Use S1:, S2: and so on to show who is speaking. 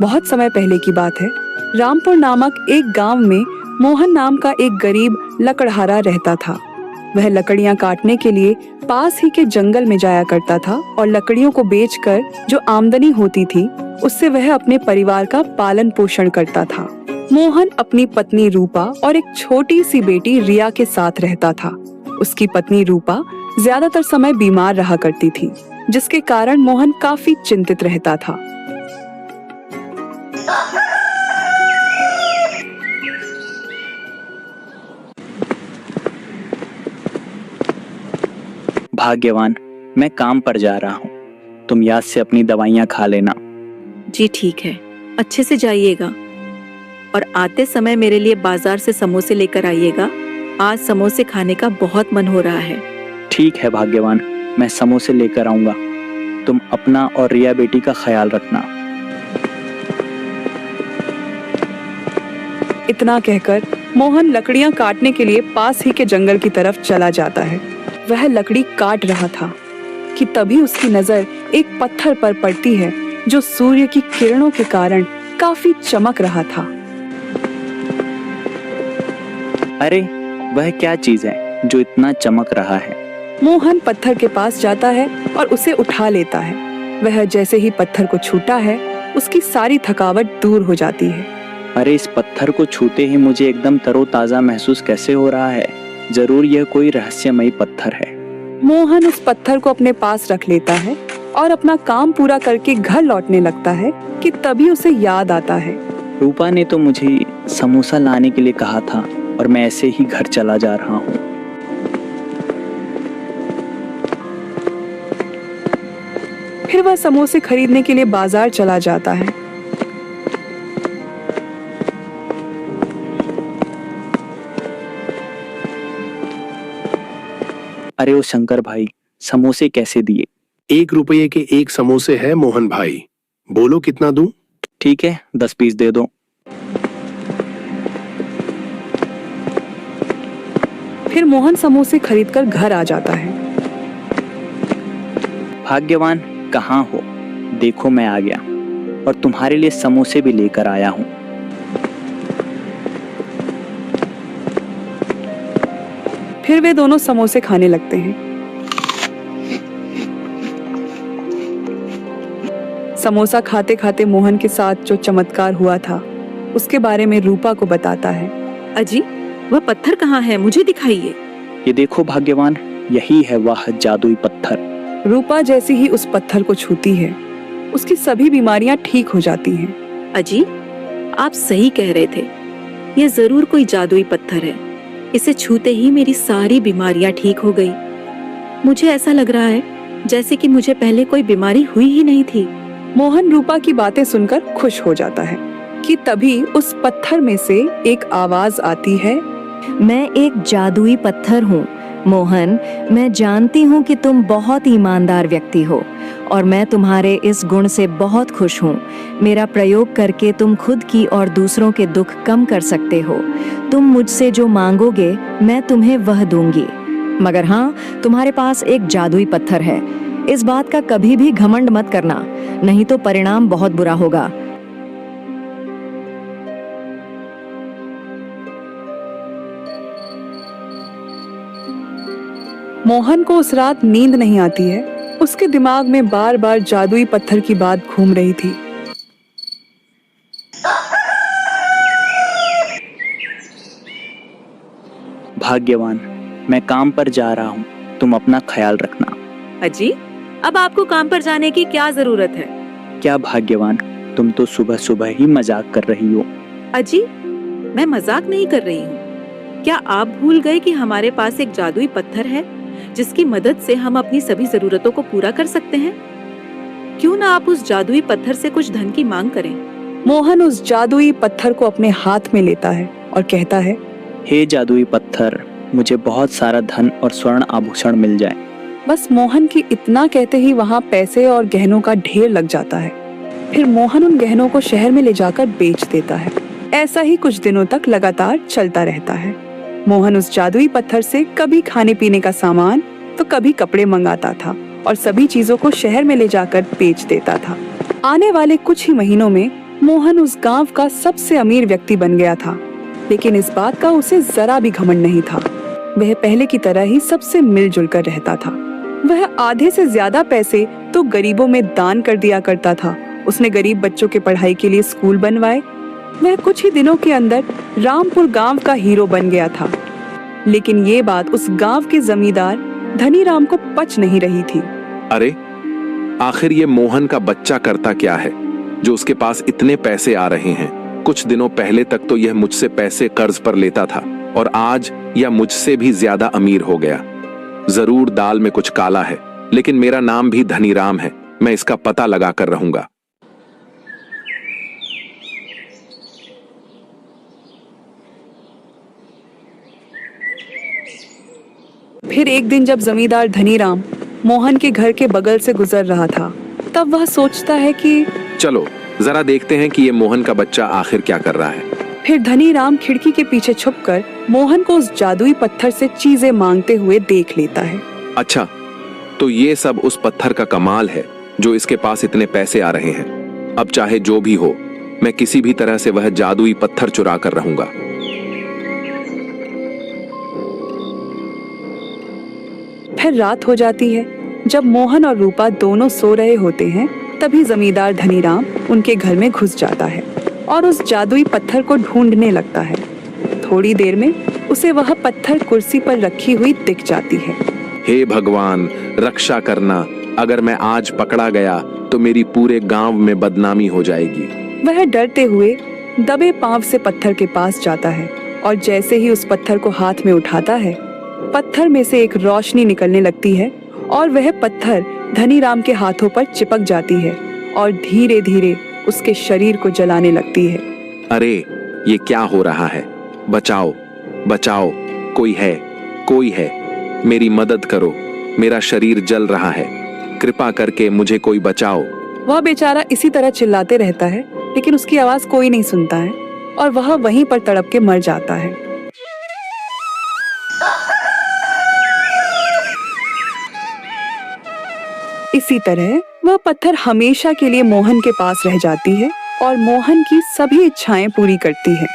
S1: बहुत समय पहले की बात है। रामपुर नामक एक गांव में मोहन नाम का एक गरीब लकड़हारा रहता था। वह लकड़ियां काटने के लिए पास ही के जंगल में जाया करता था और लकड़ियों को बेचकर जो आमदनी होती थी उससे वह अपने परिवार का पालन पोषण करता था। मोहन अपनी पत्नी रूपा और एक छोटी सी बेटी रिया के साथ रहता था। उसकी पत्नी रूपा ज्यादातर समय बीमार रहा करती थी, जिसके कारण मोहन काफी चिंतित रहता था।
S2: भाग्यवान, मैं काम पर जा रहा हूँ। तुम याद से अपनी दवाइयाँ खा लेना।
S3: जी ठीक है, अच्छे से जाइएगा और आते समय मेरे लिए बाजार से समोसे लेकर आइएगा। आज समोसे खाने का बहुत मन हो रहा है।
S2: ठीक है भाग्यवान, मैं समोसे लेकर आऊंगा। तुम अपना और रिया बेटी का ख्याल रखना।
S1: इतना कहकर मोहन लकड़ियां काटने के लिए पास ही के जंगल की तरफ चला जाता है। वह लकड़ी काट रहा था कि तभी उसकी नजर एक पत्थर पर पड़ती है जो सूर्य की किरणों के कारण काफी चमक रहा था।
S2: अरे, वह क्या चीज है जो इतना चमक रहा है?
S1: मोहन पत्थर के पास जाता है और उसे उठा लेता है। वह जैसे ही पत्थर को छूता है उसकी सारी थकावट दूर हो जाती है।
S2: अरे, इस पत्थर को छूते ही मुझे एकदम तरोताजा महसूस कैसे हो रहा है। जरूर यह कोई रहस्यमयी पत्थर है।
S1: मोहन उस पत्थर को अपने पास रख लेता है और अपना काम पूरा करके घर लौटने लगता है कि तभी उसे याद आता है।
S2: रूपा ने तो मुझे समोसा लाने के लिए कहा था और मैं ऐसे ही घर चला जा रहा हूँ।
S1: फिर वह समोसे खरीदने के लिए बाजार चला जाता है।
S2: अरे ओ शंकर भाई, समोसे कैसे दिए?
S4: 1 रुपये के 1 समोसे है मोहन भाई। बोलो कितना दूं?
S2: ठीक है, 10 पीस दे दो।
S1: फिर मोहन समोसे खरीदकर घर आ जाता है।
S2: भाग्यवान, कहाँ हो? देखो मैं आ गया और तुम्हारे लिए समोसे भी लेकर आया हूँ।
S1: फिर वे दोनों समोसे खाने लगते हैं। समोसा खाते खाते मोहन के साथ जो चमत्कार हुआ था उसके बारे में रूपा को बताता है।
S3: अजी, वह पत्थर कहाँ है? मुझे दिखाइए।
S2: ये देखो भाग्यवान, यही है वह जादुई पत्थर।
S1: रूपा जैसे ही उस पत्थर को छूती है उसकी सभी बीमारियां ठीक हो जाती हैं।
S3: अजी, आप सही कह रहे थे। यह जरूर कोई जादुई पत्थर है। इसे छूते ही मेरी सारी बीमारियां ठीक हो गई। मुझे ऐसा लग रहा है जैसे कि मुझे पहले कोई बीमारी हुई ही नहीं थी।
S1: मोहन रूपा की बातें सुनकर खुश हो जाता है कि तभी उस पत्थर में से एक आवाज आती है।
S5: मैं एक जादुई पत्थर हूँ मोहन। मैं जानती हूँ कि तुम बहुत ईमानदार व्यक्ति हो और मैं तुम्हारे इस गुण से बहुत खुश हूँ। मेरा प्रयोग करके तुम खुद की और दूसरों के दुख कम कर सकते हो। तुम मुझसे जो मांगोगे मैं तुम्हें वह दूंगी। मगर हाँ, तुम्हारे पास एक जादुई पत्थर है। इस बात का कभी भी घमंड मत करना, नहीं तो परिणाम बहुत बुरा होगा।
S1: मोहन को उस रात नींद नहीं आती है। उसके दिमाग में बार बार जादुई पत्थर की बात घूम रही थी।
S2: भाग्यवान, मैं काम पर जा रहा हूँ। तुम अपना ख्याल रखना।
S3: अजी, अब आपको काम पर जाने की क्या जरूरत है?
S2: क्या भाग्यवान, तुम तो सुबह सुबह ही मजाक कर रही हो।
S3: अजी, मैं मजाक नहीं कर रही हूँ। क्या आप भूल गए कि हमारे पास एक जादुई पत्थर है जिसकी मदद से हम अपनी सभी जरूरतों को पूरा कर सकते हैं? क्यों ना आप उस जादुई पत्थर से कुछ धन की मांग करें।
S1: मोहन उस जादुई पत्थर को अपने हाथ में लेता है और कहता है,
S2: हे जादुई पत्थर, मुझे बहुत सारा धन और स्वर्ण आभूषण मिल जाए।
S1: बस मोहन की इतना कहते ही वहाँ पैसे और गहनों का ढेर लग जाता है। फिर मोहन उन गहनों को शहर में ले जाकर बेच देता है। ऐसा ही कुछ दिनों तक लगातार चलता रहता है। मोहन उस जादुई पत्थर से कभी खाने पीने का सामान तो कभी कपड़े मंगाता था और सभी चीजों को शहर में ले जाकर बेच देता था। आने वाले कुछ ही महीनों में मोहन उस गांव का सबसे अमीर व्यक्ति बन गया था, लेकिन इस बात का उसे जरा भी घमंड नहीं था। वह पहले की तरह ही सबसे मिलजुल कर रहता था। वह आधे से ज्यादा पैसे तो गरीबों में दान कर दिया करता था। उसने गरीब बच्चों के पढ़ाई के लिए स्कूल बनवाए। वह कुछ ही दिनों के अंदर रामपुर गांव का हीरो बन गया था। लेकिन ये बात उस गांव के जमींदार धनीराम को पच नहीं रही थी।
S6: अरे, आखिर ये मोहन का बच्चा करता क्या है जो उसके पास इतने पैसे आ रहे हैं? कुछ दिनों पहले तक तो यह मुझसे पैसे कर्ज पर लेता था और आज यह मुझसे भी ज्यादा अमीर हो गया। जरूर दाल में कुछ काला है, लेकिन मेरा नाम भी धनीराम है। मैं इसका पता लगा कर रहूंगा।
S1: फिर एक दिन जब जमींदार धनीराम मोहन के घर के बगल से गुजर रहा था, तब वह सोचता है कि
S6: चलो जरा देखते हैं कि ये मोहन का बच्चा आखिर क्या कर रहा है।
S1: फिर धनीराम खिड़की के पीछे छुपकर मोहन को उस जादुई पत्थर से चीजें मांगते हुए देख लेता है।
S6: अच्छा, तो ये सब उस पत्थर का कमाल है जो इसके पास इतने पैसे आ रहे हैं। अब चाहे जो भी हो, मैं किसी भी तरह से वह जादुई पत्थर चुरा कर रहूंगा।
S1: फिर रात हो जाती है। जब मोहन और रूपा दोनों सो रहे होते हैं, तभी जमींदार धनीराम उनके घर में घुस जाता है और उस जादुई पत्थर को ढूंढने लगता है। थोड़ी देर में उसे वह पत्थर कुर्सी पर रखी हुई दिख जाती है।
S6: हे भगवान, रक्षा करना। अगर मैं आज पकड़ा गया तो मेरी पूरे गांव में बदनामी हो जाएगी।
S1: वह डरते हुए दबे पांव से पत्थर के पास जाता है और जैसे ही उस पत्थर को हाथ में उठाता है, पत्थर में से एक रोशनी निकलने लगती है और वह पत्थर धनीराम के हाथों पर चिपक जाती है और धीरे धीरे उसके शरीर को जलाने लगती है।
S6: अरे, ये क्या हो रहा है? बचाओ, बचाओ, कोई है, कोई है, मेरी मदद करो। मेरा शरीर जल रहा है, कृपा करके मुझे कोई बचाओ।
S1: वह बेचारा इसी तरह चिल्लाते रहता है, लेकिन उसकी आवाज कोई नहीं सुनता है और वह वहीं पर तड़प के मर जाता है। इसी तरह वह पत्थर हमेशा के लिए मोहन के पास रह जाती है और मोहन की सभी इच्छाएं पूरी करती है।